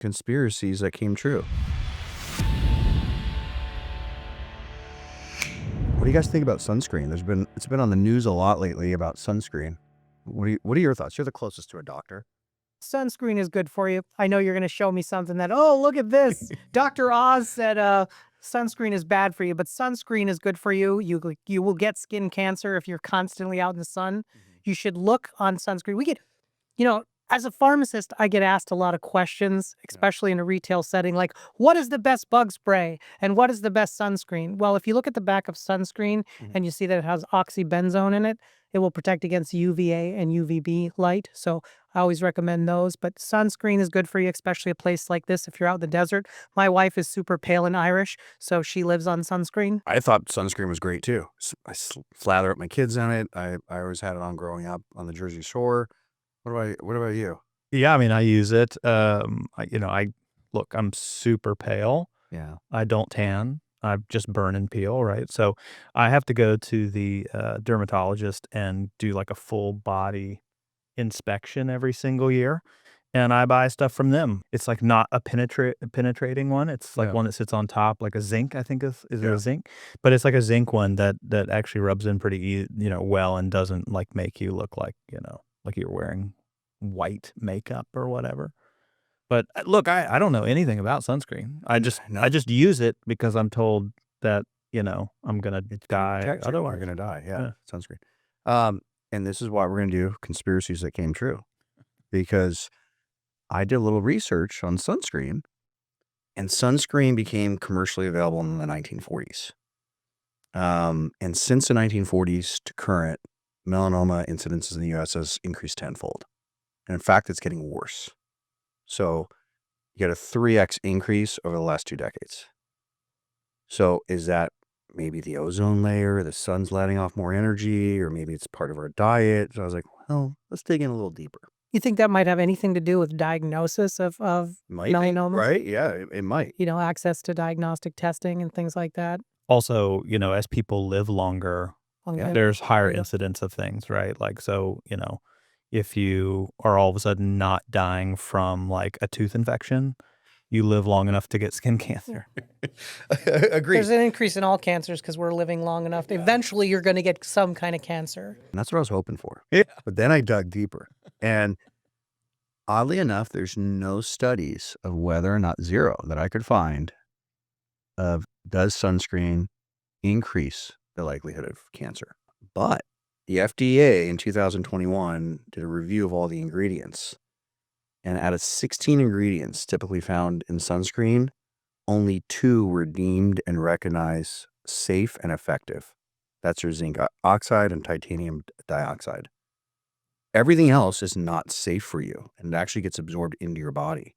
conspiracies that came true. What do you guys think about sunscreen? It's been on the news a lot lately about sunscreen. What are your thoughts? You're the closest to a doctor. Sunscreen is good for you. I know you're going to show me something that, oh, look at this. Dr. Oz said sunscreen is bad for you, but sunscreen is good for you. You will get skin cancer if you're constantly out in the sun. You should look on sunscreen. As a pharmacist, I get asked a lot of questions, especially in a retail setting, like, what is the best bug spray and what is the best sunscreen? Well, if you look at the back of sunscreen and you see that it has oxybenzone in it, it will protect against UVA and UVB light. So I always recommend those. But sunscreen is good for you, especially a place like this if you're out in the desert. My wife is super pale and Irish, so she lives on sunscreen. I thought sunscreen was great too. I slather up my kids on it. I always had it on growing up on the Jersey Shore. What about you? Yeah, I mean, I use it. Look, I'm super pale. Yeah. I don't tan. I just burn and peel, right? So I have to go to the dermatologist and do like a full body inspection every single year. And I buy stuff from them. It's like not a penetrating one. It's like one that sits on top, like a zinc, I think is it a zinc? But it's like a zinc one that actually rubs in pretty well and doesn't like make you look like, like you're wearing white makeup or whatever. But look, I don't know anything about sunscreen. I just use it because I'm told that, I'm going to die. Otherwise, we're going to die. Yeah. Sunscreen. And this is why we're going to do conspiracies that came true, because I did a little research on sunscreen, and sunscreen became commercially available in the 1940s. And since the 1940s to current, melanoma incidences in the U.S. has increased tenfold. And in fact, it's getting worse. So you get a 3x increase over the last 2 decades. So is that maybe the ozone layer, the sun's letting off more energy, or maybe it's part of our diet? So I was like, well, let's dig in a little deeper. You think that might have anything to do with diagnosis of melanoma? Right? Yeah, it might. Access to diagnostic testing and things like that. Also, as people live longer, there's higher incidence of things, right? Like, so, if you are all of a sudden not dying from like a tooth infection, you live long enough to get skin cancer. Agreed. There's an increase in all cancers because we're living long enough. Eventually, you're going to get some kind of cancer. And that's what I was hoping for. Yeah. But then I dug deeper. And oddly enough, there's no studies of whether or not, zero, that I could find of does sunscreen increase the likelihood of cancer. But the FDA in 2021 did a review of all the ingredients. And out of 16 ingredients typically found in sunscreen, only 2 were deemed and recognized safe and effective. That's your zinc oxide and titanium dioxide. Everything else is not safe for you, and it actually gets absorbed into your body.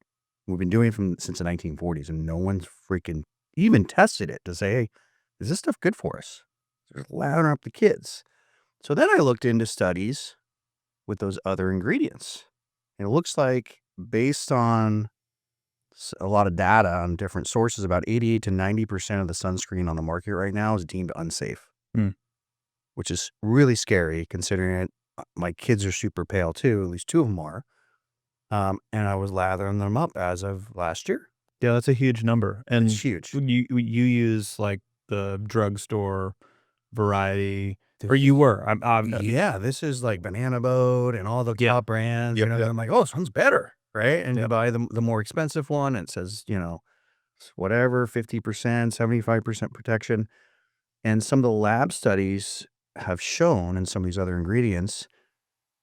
We've been doing it since the 1940s, and no one's freaking even tested it to say, hey, is this stuff good for us? They're lathering up the kids. So then I looked into studies with those other ingredients. And it looks like, based on a lot of data on different sources, about 88 to 90% of the sunscreen on the market right now is deemed unsafe, which is really scary considering it. My kids are super pale too, at least 2 of them are. And I was lathering them up as of last year. Yeah, that's a huge number. And it's huge. You use like the drugstore variety, or you were. Yeah, this is like Banana Boat and all the top brands. I'm like, oh, this one's better, right? And you buy the more expensive one, and it says, whatever, 50%, 75% protection. And some of the lab studies have shown in some of these other ingredients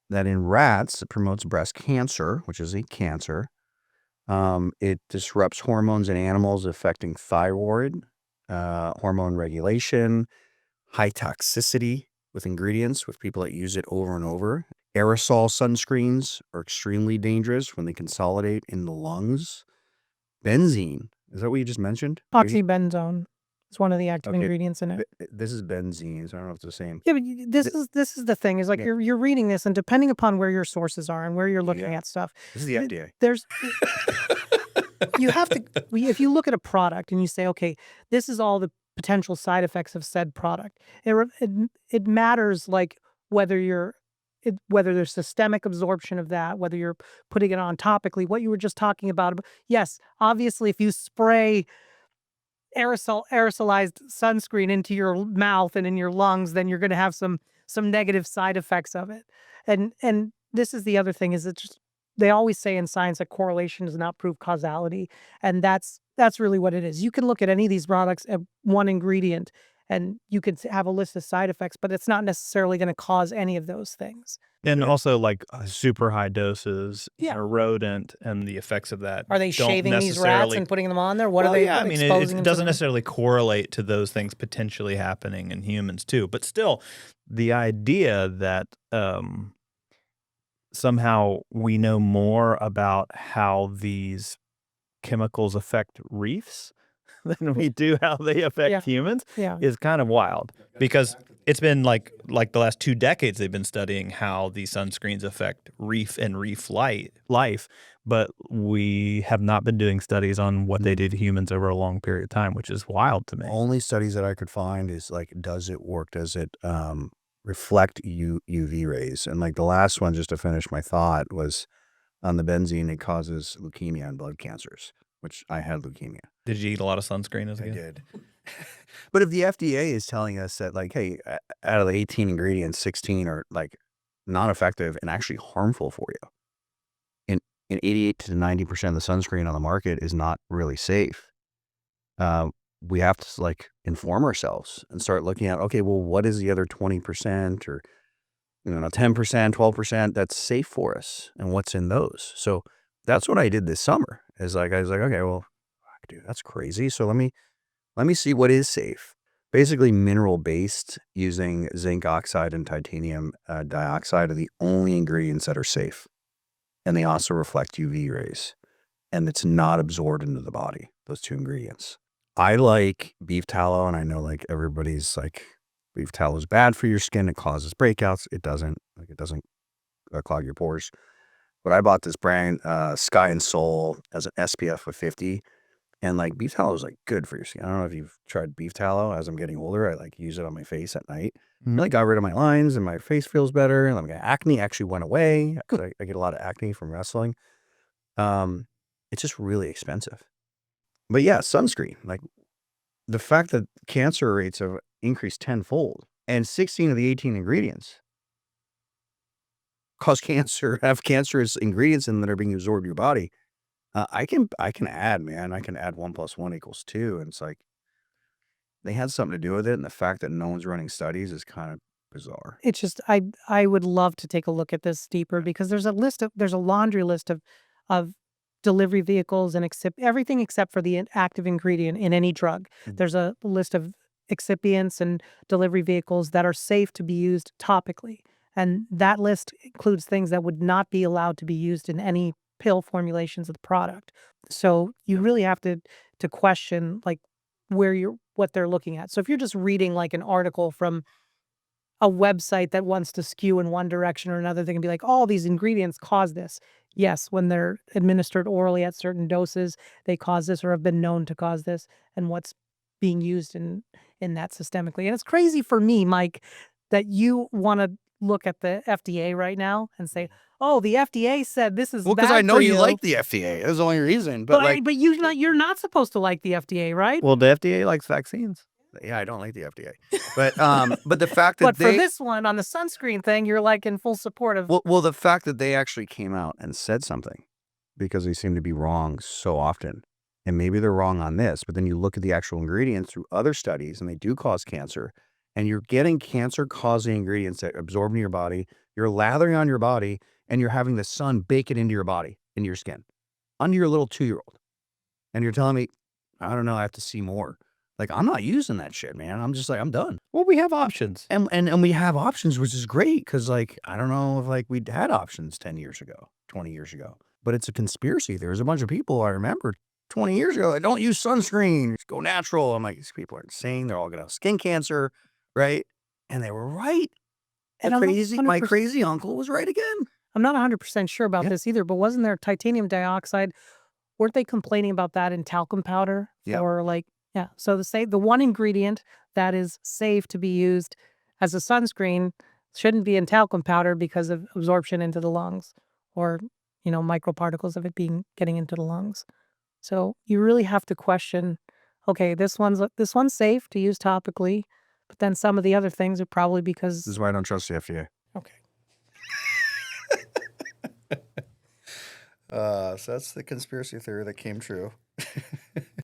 that in rats, it promotes breast cancer, which is a cancer. It disrupts hormones in animals affecting thyroid, hormone regulation, high toxicity with ingredients with people that use it over and over. Aerosol sunscreens are extremely dangerous when they consolidate in the lungs. Benzene, is that what you just mentioned? Oxybenzone is one of the active ingredients in it. This is benzene, so I don't know if it's the same. Yeah, but this is the thing, is like you're reading this, and depending upon where your sources are and where you're looking at stuff. This is the FDA. You have to, if you look at a product and you say, okay, this is all the potential side effects of said product. It matters like whether you're whether there's systemic absorption of that, whether you're putting it on topically, what you were just talking about. Yes, obviously, if you spray aerosolized sunscreen into your mouth and in your lungs, then you're going to have some negative side effects of it. And this is the other thing is it's just, they always say in science that correlation does not prove causality, and that's really what it is. You can look at any of these products at one ingredient and you can have a list of side effects, but it's not necessarily going to cause any of those things. And also, like, super high doses in Yeah. a rodent and the effects of that Are they don't shaving these rats necessarily and putting them on there? What Well, are they yeah, I mean, exposing it them doesn't to? necessarily correlate to those things potentially happening in humans too. But still, the idea that somehow we know more about how these chemicals affect reefs than we do how they affect Yeah. humans Yeah. is kind of wild, because it's been like the last 2 decades they've been studying how these sunscreens affect reef and reef life, but we have not been doing studies on what they do to humans over a long period of time, which is wild to me. Only studies that I could find is like, does it work? Does it reflect UV rays? And like the last one, just to finish my thought, was on the benzene. It causes leukemia and blood cancers, which I had leukemia. Did you eat a lot of sunscreen as a I kid? did. But if the FDA is telling us that, like, hey, out of the 18 ingredients, 16 are like not effective and actually harmful for you, and 88 to 90% of the sunscreen on the market is not really safe, we have to like inform ourselves and start looking at, okay, well, what is the other 20% or 10%, 12% that's safe for us, and what's in those? So that's what I did this summer. Is like, I was like, okay, well, dude, that's crazy. So let me see what is safe. Basically, mineral based, using zinc oxide and titanium dioxide are the only ingredients that are safe, and they also reflect UV rays, and it's not absorbed into the body. Those 2 ingredients. I like beef tallow, and I know like everybody's like, beef tallow is bad for your skin. It causes breakouts. It doesn't. Like, it doesn't clog your pores. But I bought this brand, Sky and Soul, as an SPF of 50. And like beef tallow is like good for your skin. I don't know if you've tried beef tallow. As I'm getting older, I like use it on my face at night. Mhm. It like got rid of my lines and my face feels better. And my acne actually went away, because I get a lot of acne from wrestling. It's just really expensive. But yeah, sunscreen. Like the fact that cancer rates have increased tenfold, and 16 of the 18 ingredients cause cancer, have cancerous ingredients in them that are being absorbed in your body. I can add, man. I can add 1 + 1 = 2, and it's like they had something to do with it. And the fact that no one's running studies is kind of bizarre. It's just I would love to take a look at this deeper, because there's a laundry list of delivery vehicles and everything except for the active ingredient in any drug. Mhm. There's a list of excipients and delivery vehicles that are safe to be used topically. And that list includes things that would not be allowed to be used in any pill formulations of the product. So you really have to question like what they're looking at. So if you're just reading like an article from a website that wants to skew in one direction or another, they can be like, "All these ingredients cause this." Yes, when they're administered orally at certain doses, they cause this or have been known to cause this, and what's being used in that systemically. And it's crazy for me, Mike, that you want to look at the FDA right now and say, "Oh, the FDA said this is Well, because bad I know for you you." like the FDA. That's the only reason. But like, But you're not supposed to like the FDA, right? Well, the FDA likes vaccines. yeah, I don't like the FDA. But the fact that But for they this one on the sunscreen thing, you're like in full support of. well, the fact that they actually came out and said something, because they seem to be wrong so often. And maybe they're wrong on this, but then you look at the actual ingredients through other studies, and they do cause cancer. And you're getting cancer-causing ingredients that absorb into your body. You're lathering on your body, and you're having the sun bake it into your body, into your skin, under your little 2-year-old. And you're telling me, I don't know, I have to see more. Like, I'm not using that shit, man. I'm just like, I'm done. Well, we have options. And we have options, which is great, because like, I don't know if like we'd had options 10 years ago, 20 years ago. But it's a conspiracy. There's a bunch of people I remember 20 years ago that don't use sunscreen, just go natural. I'm like, these people are insane. They're all gonna have skin cancer, right? And they were right. And And I'm not my 100% crazy uncle was right again. I'm not 100% sure about Yeah. this either, but wasn't there titanium dioxide? Weren't they complaining about that in talcum powder Yeah. for like, yeah. So the one ingredient that is safe to be used as a sunscreen Shouldn't be in talcum powder because of absorption into the lungs, or microparticles of it getting into the lungs. So you really have to question, okay, this one's safe to use topically, but then some of the other things are probably This because is why I don't trust the FDA. okay. So that's the conspiracy theory that came true.